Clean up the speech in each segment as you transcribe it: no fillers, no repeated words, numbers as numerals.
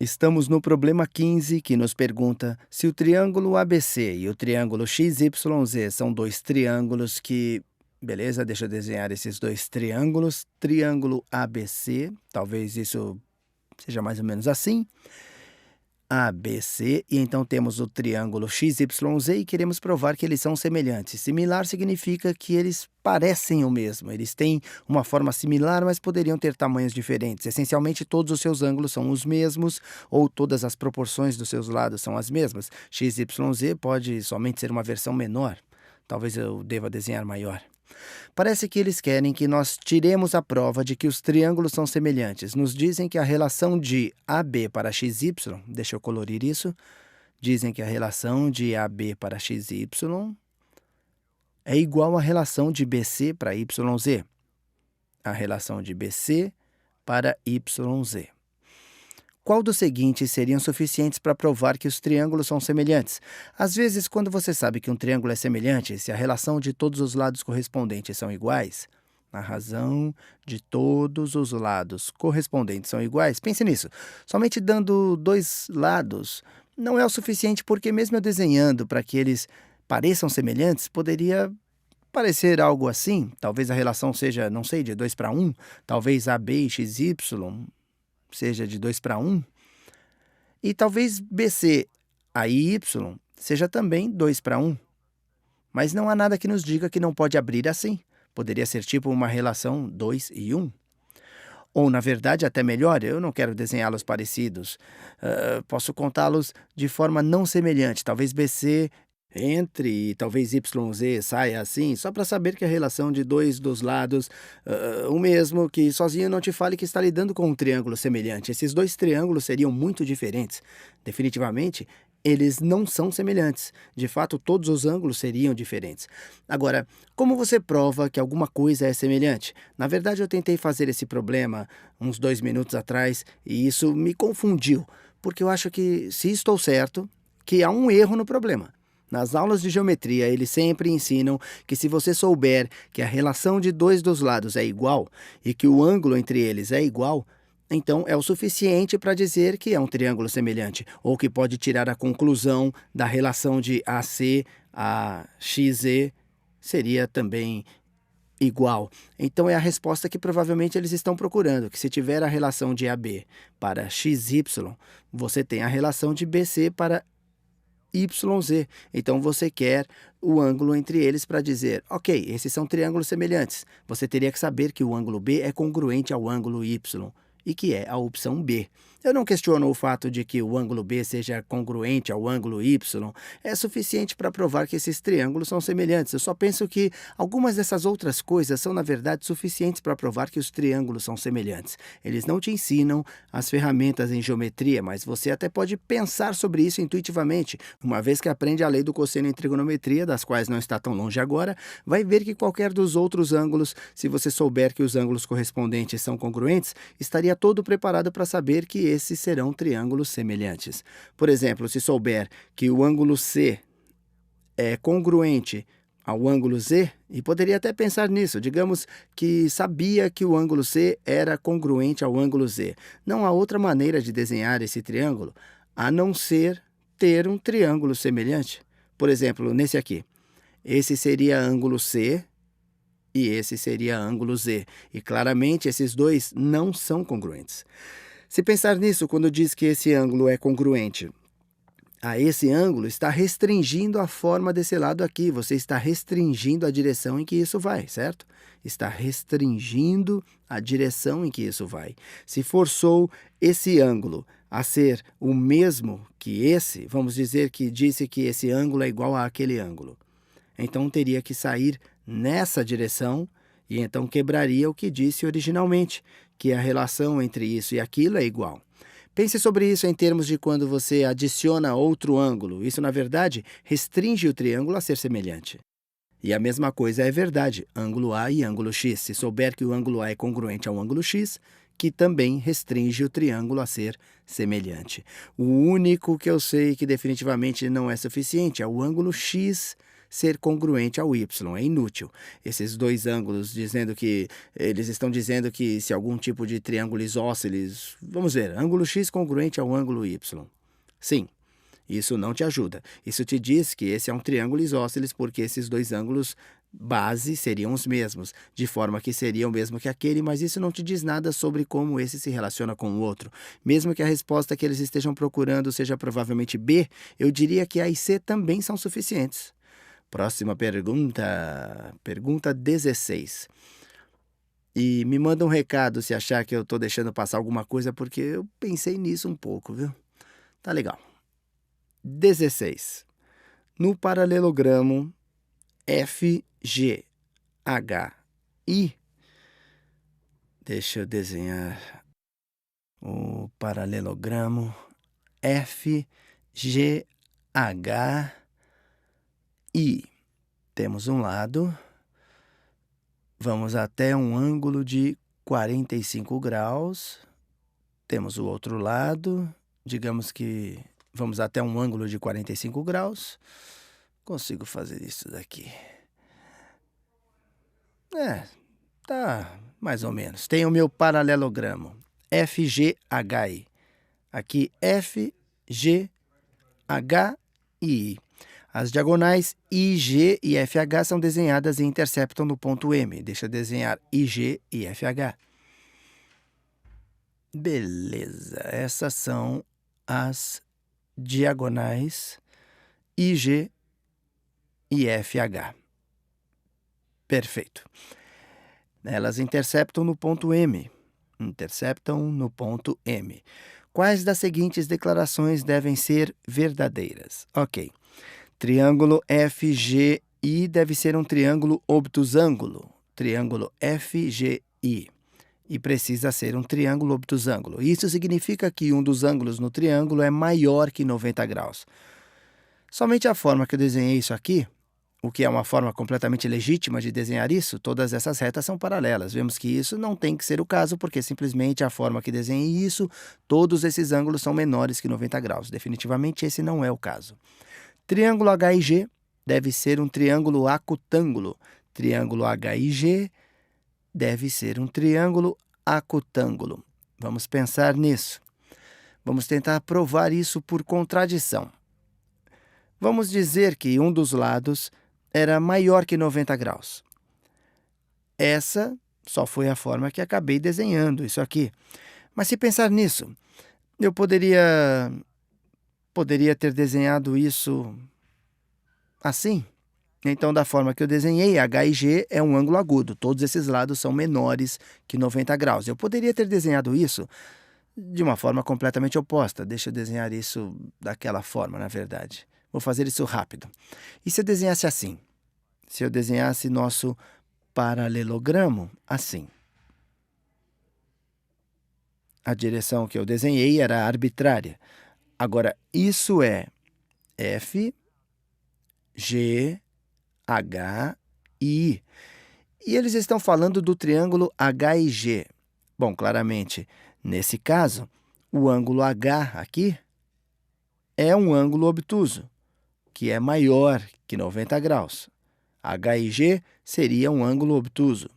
Estamos no problema 15, que nos pergunta se o triângulo ABC e o triângulo XYZ são dois triângulos que. Beleza, deixa eu desenhar esses dois triângulos. Triângulo ABC, talvez isso seja mais ou menos assim. ABC, e então temos o triângulo XYZ e queremos provar que eles são semelhantes. Similar significa que eles parecem o mesmo, eles têm uma forma similar, mas poderiam ter tamanhos diferentes. Essencialmente, todos os seus ângulos são os mesmos, ou todas as proporções dos seus lados são as mesmas. XYZ pode somente ser uma versão menor. Talvez eu deva desenhar maior. Parece que eles querem que nós tiremos a prova de que os triângulos são semelhantes. Nos dizem que a relação de AB para XY, deixa eu colorir isso, dizem que a relação de AB para XY é igual à relação de BC para YZ. A relação de BC para YZ. Qual dos seguintes seriam suficientes para provar que os triângulos são semelhantes? Às vezes, quando você sabe que um triângulo é semelhante, se a relação de todos os lados correspondentes são iguais, a razão de todos os lados correspondentes são iguais, pense nisso. Somente dando dois lados não é o suficiente porque mesmo eu desenhando para que eles pareçam semelhantes, poderia parecer algo assim. Talvez a relação seja, não sei, de 2 para 1, talvez AB e XY seja de 2 para 1, e talvez BC a Y seja também 2 para 1. Mas não há nada que nos diga que não pode abrir assim. Poderia ser tipo uma relação 2 e 1. Ou, na verdade, até melhor, eu não quero desenhá-los parecidos. Posso contá-los de forma não semelhante. Talvez BC entre e talvez YZ saia assim, só para saber que a relação de dois dos lados, o mesmo, que sozinho não te fale que está lidando com um triângulo semelhante. Esses dois triângulos seriam muito diferentes. Definitivamente, eles não são semelhantes. De fato, todos os ângulos seriam diferentes. Agora, como você prova que alguma coisa é semelhante? Na verdade, eu tentei fazer esse problema uns 2 minutos atrás e isso me confundiu, porque eu acho que, se estou certo, que há um erro no problema. Nas aulas de geometria, eles sempre ensinam que se você souber que a relação de dois dos lados é igual e que o ângulo entre eles é igual, então é o suficiente para dizer que é um triângulo semelhante, ou que pode tirar a conclusão da relação de AC a XZ seria também igual. Então é a resposta que provavelmente eles estão procurando, que se tiver a relação de AB para XY, você tem a relação de BC para YZ. Então você quer o ângulo entre eles para dizer, ok, esses são triângulos semelhantes. Você teria que saber que o ângulo B é congruente ao ângulo Y e que é a opção B. Eu não questiono o fato de que o ângulo B seja congruente ao ângulo Y. É suficiente para provar que esses triângulos são semelhantes. Eu só penso que algumas dessas outras coisas são, na verdade, suficientes para provar que os triângulos são semelhantes. Eles não te ensinam as ferramentas em geometria, mas você até pode pensar sobre isso intuitivamente. Uma vez que aprende a lei do cosseno em trigonometria, das quais não está tão longe agora, vai ver que qualquer dos outros ângulos, se você souber que os ângulos correspondentes são congruentes, estaria todo preparado para saber que esses serão triângulos semelhantes. Por exemplo, se souber que o ângulo C é congruente ao ângulo Z, e poderia até pensar nisso, digamos que sabia que o ângulo C era congruente ao ângulo Z. Não há outra maneira de desenhar esse triângulo, a não ser ter um triângulo semelhante. Por exemplo, nesse aqui. Esse seria ângulo C e esse seria ângulo Z. E claramente esses dois não são congruentes. Se pensar nisso, quando diz que esse ângulo é congruente a esse ângulo, está restringindo a forma desse lado aqui. Você está restringindo a direção em que isso vai, certo? Está restringindo a direção em que isso vai. Se forçou esse ângulo a ser o mesmo que esse, vamos dizer que disse que esse ângulo é igual àquele ângulo. Então teria que sair nessa direção e então quebraria o que disse originalmente, que a relação entre isso e aquilo é igual. Pense sobre isso em termos de quando você adiciona outro ângulo. Isso, na verdade, restringe o triângulo a ser semelhante. E a mesma coisa é verdade, ângulo A e ângulo X. Se souber que o ângulo A é congruente ao ângulo X, que também restringe o triângulo a ser semelhante. O único que eu sei que definitivamente não é suficiente é o ângulo X ser congruente ao y, é inútil. Esses dois ângulos eles estão dizendo que se algum tipo de triângulo isósceles, vamos ver, ângulo x congruente ao ângulo y. Sim, isso não te ajuda. Isso te diz que esse é um triângulo isósceles porque esses dois ângulos base seriam os mesmos, de forma que seria o mesmo que aquele, mas isso não te diz nada sobre como esse se relaciona com o outro. Mesmo que a resposta que eles estejam procurando seja provavelmente B, eu diria que A e C também são suficientes. Próxima pergunta, pergunta 16. E me manda um recado se achar que eu estou deixando passar alguma coisa, porque eu pensei nisso um pouco, viu? Tá legal. 16. No paralelogramo FGHI, deixa eu desenhar o paralelogramo FGHI. Temos um lado, vamos até um ângulo de 45 graus. Temos o outro lado, digamos que vamos até um ângulo de 45 graus. Consigo fazer isso daqui. Tá mais ou menos. Tem o meu paralelogramo, FGHI. Aqui, FGHI. As diagonais IG e FH são desenhadas e interceptam no ponto M. Deixa eu desenhar IG e FH. Beleza, essas são as diagonais IG e FH. Perfeito. Elas interceptam no ponto M. Quais das seguintes declarações devem ser verdadeiras? Ok. Triângulo FGI deve ser um triângulo obtusângulo. Triângulo FGI. E precisa ser um triângulo obtusângulo. Isso significa que um dos ângulos no triângulo é maior que 90 graus. Somente a forma que eu desenhei isso aqui, o que é uma forma completamente legítima de desenhar isso, todas essas retas são paralelas. Vemos que isso não tem que ser o caso, porque simplesmente a forma que desenhei isso, todos esses ângulos são menores que 90 graus. Definitivamente esse não é o caso. Triângulo HIG deve ser um triângulo acutângulo. Triângulo HIG deve ser um triângulo acutângulo. Vamos pensar nisso. Vamos tentar provar isso por contradição. Vamos dizer que um dos lados era maior que 90 graus. Essa só foi a forma que acabei desenhando, isso aqui. Mas se pensar nisso, eu poderia ter desenhado isso assim. Então, da forma que eu desenhei, H e G é um ângulo agudo. Todos esses lados são menores que 90 graus. Eu poderia ter desenhado isso de uma forma completamente oposta. Deixa eu desenhar isso daquela forma, na verdade. Vou fazer isso rápido. E se eu desenhasse assim? Se eu desenhasse nosso paralelogramo assim? A direção que eu desenhei era arbitrária. Agora, isso é F, G, H e I. E eles estão falando do triângulo HIG. Bom, claramente, nesse caso, o ângulo H aqui é um ângulo obtuso, que é maior que 90 graus. HIG seria um ângulo obtuso.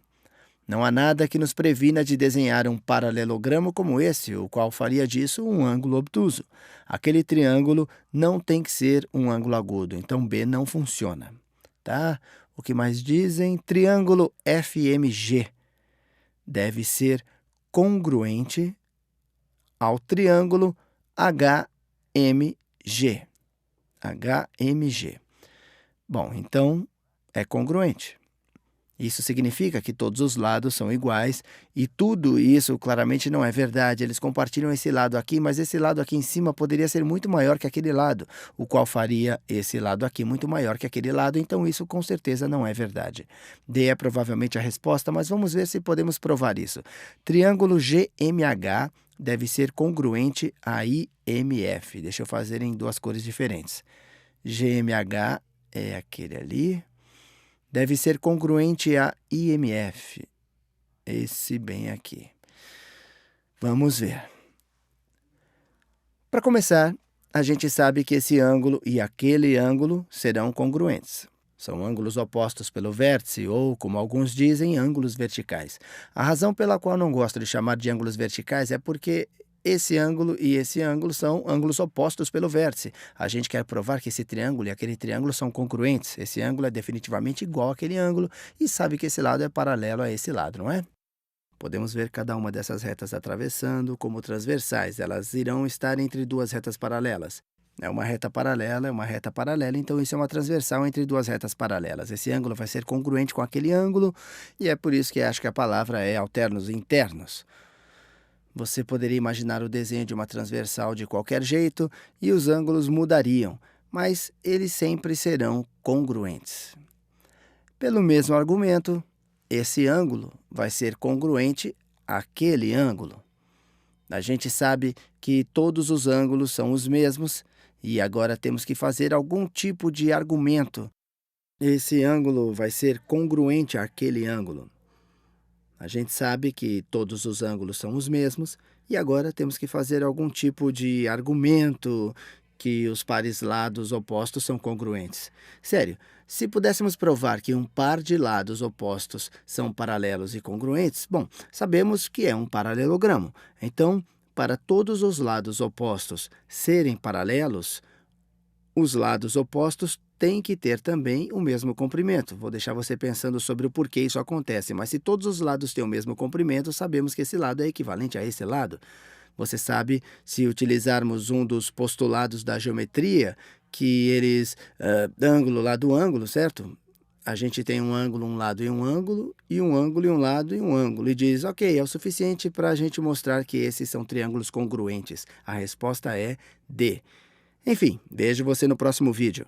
Não há nada que nos previna de desenhar um paralelogramo como esse, o qual faria disso um ângulo obtuso. Aquele triângulo não tem que ser um ângulo agudo, então B não funciona. Tá? O que mais dizem? Triângulo FMG deve ser congruente ao triângulo HMG. HMG. Bom, então é congruente. Isso significa que todos os lados são iguais e tudo isso claramente não é verdade. Eles compartilham esse lado aqui, mas esse lado aqui em cima poderia ser muito maior que aquele lado, o qual faria esse lado aqui muito maior que aquele lado, então isso com certeza não é verdade. D é provavelmente a resposta, mas vamos ver se podemos provar isso. Triângulo GMH deve ser congruente a IMF. Deixa eu fazer em duas cores diferentes. GMH é aquele ali. Deve ser congruente a IMF, esse bem aqui. Vamos ver. Para começar, a gente sabe que esse ângulo e aquele ângulo serão congruentes. São ângulos opostos pelo vértice ou, como alguns dizem, ângulos verticais. A razão pela qual não gosto de chamar de ângulos verticais é porque esse ângulo e esse ângulo são ângulos opostos pelo vértice. A gente quer provar que esse triângulo e aquele triângulo são congruentes. Esse ângulo é definitivamente igual àquele ângulo e sabe que esse lado é paralelo a esse lado, não é? Podemos ver cada uma dessas retas atravessando como transversais. Elas irão estar entre duas retas paralelas. É uma reta paralela, então isso é uma transversal entre duas retas paralelas. Esse ângulo vai ser congruente com aquele ângulo e é por isso que acho que a palavra é alternos internos. Você poderia imaginar o desenho de uma transversal de qualquer jeito e os ângulos mudariam, mas eles sempre serão congruentes. Pelo mesmo argumento, esse ângulo vai ser congruente àquele ângulo. A gente sabe que todos os ângulos são os mesmos e agora temos que fazer algum tipo de argumento. Esse ângulo vai ser congruente àquele ângulo. A gente sabe que todos os ângulos são os mesmos e agora temos que fazer algum tipo de argumento que os pares lados opostos são congruentes. Sério, se pudéssemos provar que um par de lados opostos são paralelos e congruentes, bom, sabemos que é um paralelogramo. Então, para todos os lados opostos serem paralelos, os lados opostos têm que ter também o mesmo comprimento. Vou deixar você pensando sobre o porquê isso acontece, mas se todos os lados têm o mesmo comprimento, sabemos que esse lado é equivalente a esse lado. Você sabe, se utilizarmos um dos postulados da geometria, que ângulo, lado, ângulo, certo? A gente tem um ângulo, um lado e um ângulo, e um ângulo e um lado e um ângulo. E diz, ok, é o suficiente para a gente mostrar que esses são triângulos congruentes. A resposta é D. Enfim, vejo você no próximo vídeo.